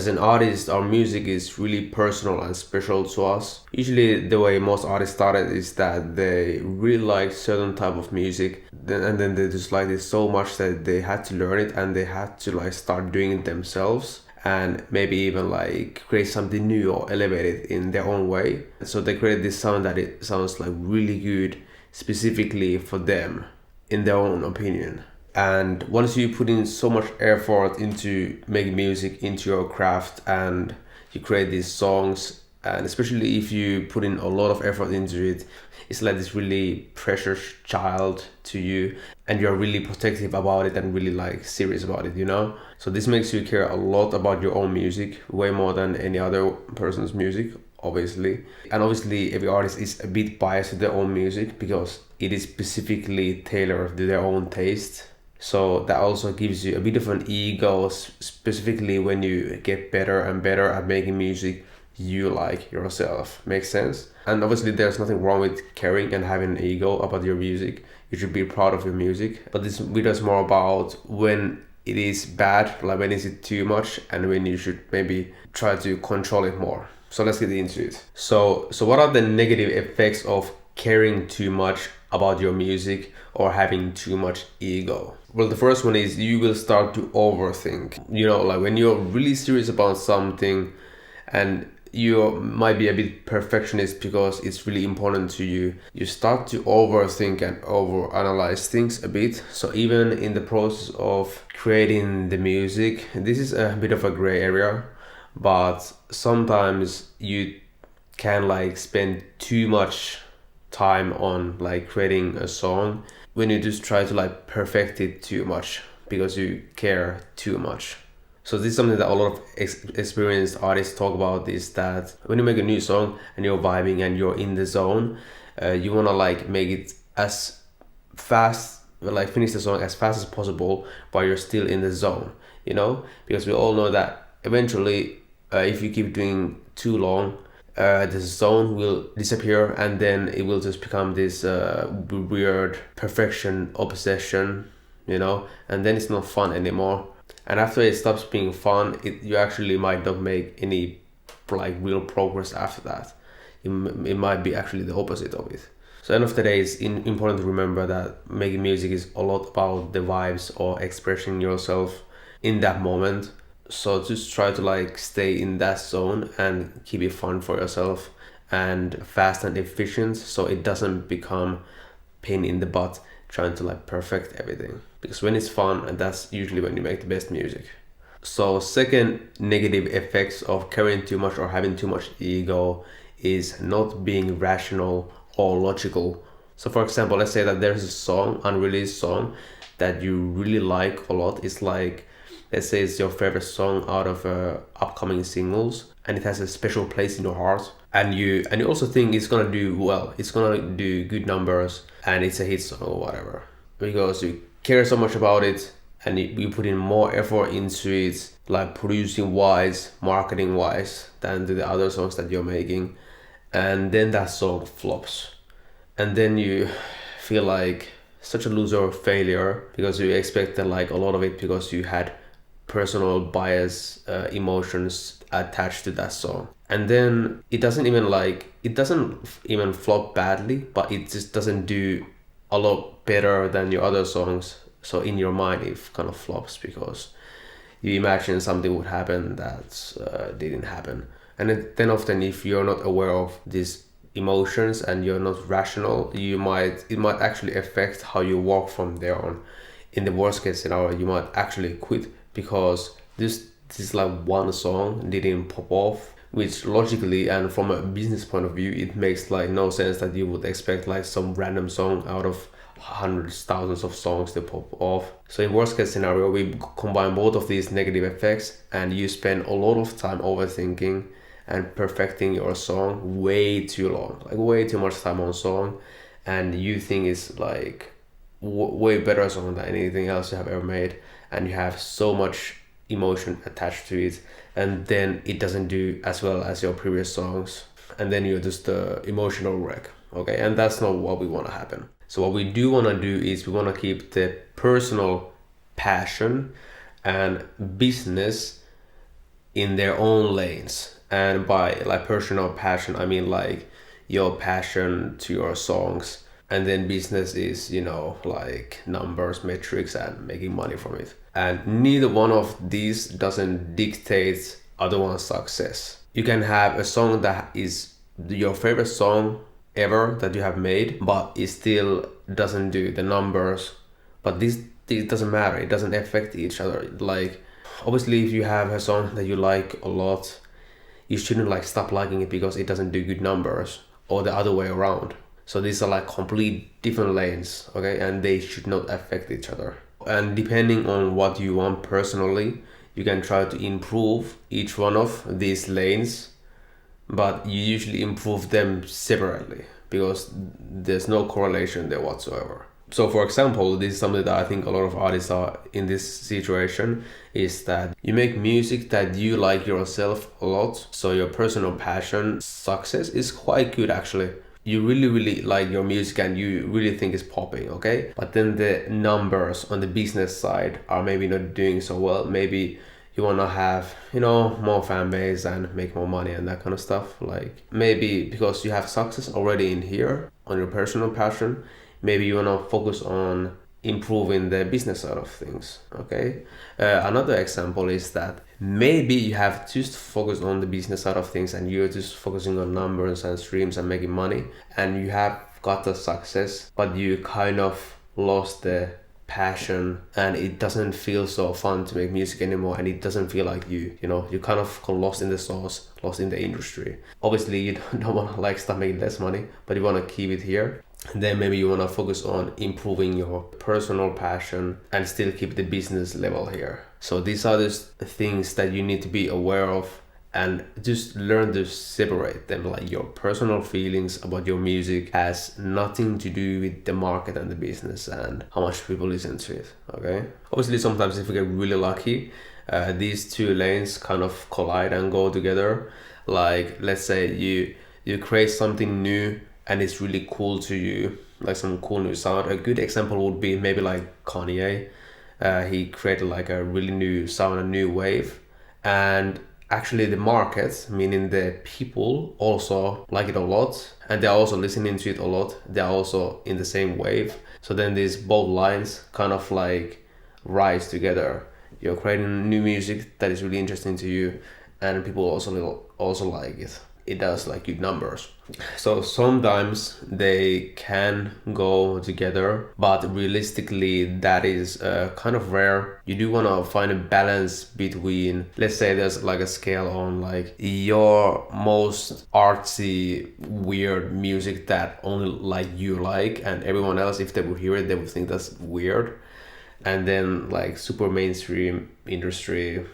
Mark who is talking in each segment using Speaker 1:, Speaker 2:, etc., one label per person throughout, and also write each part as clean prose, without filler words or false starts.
Speaker 1: as an artist, our music is really personal and special to us. Usually the way most artists started is that they really like certain type of music, and then they just like it so much that they had to learn it and they had to like start doing it themselves, and maybe even like create something new or elevate it in their own way. So they create this sound that it sounds like really good specifically for them, in their own opinion. And once you put in so much effort into making music, into your craft, and you create these songs, and especially if you put in a lot of effort into it, it's like this really precious child to you, and you're really protective about it and really like serious about it, you know? So this makes you care a lot about your own music, way more than any other person's music, obviously. And obviously every artist is a bit biased to their own music because it is specifically tailored to their own taste. So that also gives you a bit of an ego, specifically when you get better and better at making music you like yourself. Makes sense? And obviously there's nothing wrong with caring and having an ego about your music. You should be proud of your music. But this video is more about when it is bad, like when is it too much, and when you should maybe try to control it more. So let's get into it. So what are the negative effects of caring too much about your music or having too much ego? Well, the first one is you will start to overthink. You know, like when you're really serious about something and you might be a bit perfectionist because it's really important to you, you start to overthink and overanalyze things a bit. So even in the process of creating the music, this is a bit of a gray area, but sometimes you can like spend too much time on like creating a song when you just try to like perfect it too much because you care too much. So this is something that a lot of experienced artists talk about, is that when you make a new song and you're vibing and you're in the zone, you want to like make it as fast, like finish the song as fast as possible while you're still in the zone, you know? Because we all know that eventually if you keep doing too long, the zone will disappear and then it will just become this weird perfection obsession, you know, and then it's not fun anymore. And after it stops being fun, you actually might not make any like real progress after that. It might be actually the opposite of it. So end of the day, it's important to remember that making music is a lot about the vibes or expressing yourself in that moment. So just try to like stay in that zone and keep it fun for yourself and fast and efficient, so it doesn't become pain in the butt trying to like perfect everything. Because when it's fun, and that's usually when you make the best music. So second negative effects of caring too much or having too much ego is not being rational or logical. So for example, let's say that there's a song, unreleased song, that you really like a lot. It's like, let's say it's your favorite song out of upcoming singles, and it has a special place in your heart, and you also think it's gonna do well, it's gonna do good numbers, and it's a hit song or whatever, because you care so much about it and you put in more effort into it, like producing wise, marketing wise, than to the other songs that you're making, and then that song flops, and then you feel like such a loser or failure because you expected like a lot of it because you had personal bias, emotions attached to that song, and then it doesn't even flop badly, but it just doesn't do a lot better than your other songs. So in your mind it kind of flops because you imagine something would happen that didn't happen. And then often if you're not aware of these emotions and you're not rational, it might actually affect how you work from there on. In the worst case scenario, you might actually quit because this is like one song didn't pop off, which logically and from a business point of view, it makes like no sense that you would expect like some random song out of hundreds, thousands of songs to pop off. So in worst case scenario, we combine both of these negative effects and you spend a lot of time overthinking and perfecting your song way too long, like way too much time on song, and you think it's like way better song than anything else you have ever made, and you have so much emotion attached to it, and then it doesn't do as well as your previous songs, and then you're just the emotional wreck. Okay, and that's not what we want to happen. So what we do want to do is we want to keep the personal passion and business in their own lanes. And by like personal passion, I mean like your passion to your songs. And then business is, you know, like numbers, metrics, and making money from it. And neither one of these doesn't dictate other one's success. You can have a song that is your favorite song ever that you have made, but it still doesn't do the numbers. But this it doesn't matter. It doesn't affect each other. Like obviously, if you have a song that you like a lot, you shouldn't like stop liking it because it doesn't do good numbers, or the other way around. So these are like complete different lanes, okay, and they should not affect each other. And depending on what you want personally, you can try to improve each one of these lanes, but you usually improve them separately because there's no correlation there whatsoever. So for example, this is something that I think a lot of artists are in this situation, is that you make music that you like yourself a lot. So your personal passion success is quite good actually. You really like your music and you really think it's popping, okay? But then the numbers on the business side are maybe not doing so well. Maybe you want to have, you know, more fan base and make more money and that kind of stuff. Like maybe because you have success already in here on your personal passion, maybe you want to focus on improving the business side of things, okay? Another example is that maybe you have just focused on the business side of things and you're just focusing on numbers and streams and making money, and you have got the success, but you kind of lost the passion and it doesn't feel so fun to make music anymore, and it doesn't feel like you know, you kind of got lost in the sauce, lost in the industry. Obviously you don't want to like start making less money, but you want to keep it here. And then maybe you want to focus on improving your personal passion and still keep the business level here. So these are the things that you need to be aware of and just learn to separate them. Like your personal feelings about your music has nothing to do with the market and the business and how much people listen to it, okay? Obviously sometimes if you get really lucky, these two lanes kind of collide and go together. Like let's say you create something new and it's really cool to you, like some cool new sound. A good example would be maybe like Kanye. He created like a really new sound, a new wave, and actually the market, meaning the people, also like it a lot and they're also listening to it a lot. They're also in the same wave. So then these both lines kind of like rise together. You're creating new music that is really interesting to you and people also like it. It does like good numbers. So sometimes they can go together, but realistically that is kind of rare. You do want to find a balance between, let's say there's like a scale on like your most artsy weird music that only like you like, and everyone else, if they would hear it, they would think that's weird. And then like super mainstream industry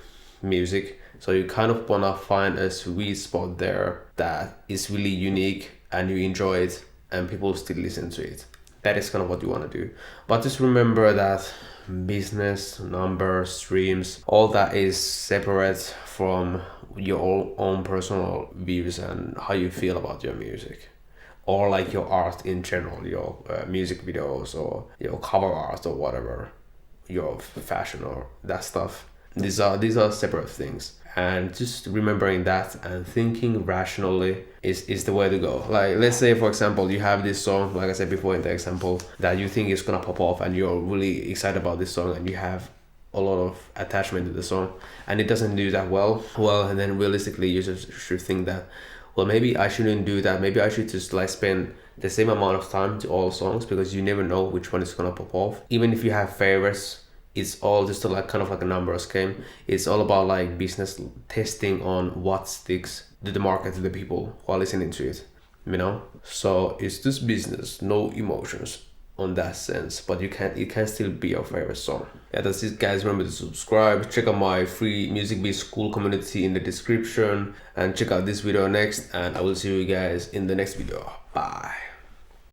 Speaker 1: music. So you kind of want to find a sweet spot there that is really unique and you enjoy it and people still listen to it. That is kind of what you want to do. But just remember that business, numbers, streams, all that is separate from your own personal views and how you feel about your music. Or like your art in general, your music videos or your cover art or whatever, your fashion or that stuff. These are separate things. And just remembering that and thinking rationally is the way to go. Like let's say for example you have this song, like I said before in the example, that you think is gonna pop off and you're really excited about this song and you have a lot of attachment to the song and it doesn't do that well, and then realistically you just should think that, well, maybe I shouldn't do that. Maybe I should just like spend the same amount of time to all songs, because you never know which one is gonna pop off. Even if you have favorites, it's all just like kind of like a numbers game. It's all about like business testing on what sticks to the market, to the people who are listening to it, you know? So it's just business, no emotions on that sense, but it can still be your favorite song. Yeah, that's it guys. Remember to subscribe, check out my free Music Beat School community in the description, and check out this video next, and I will see you guys in the next video. Bye.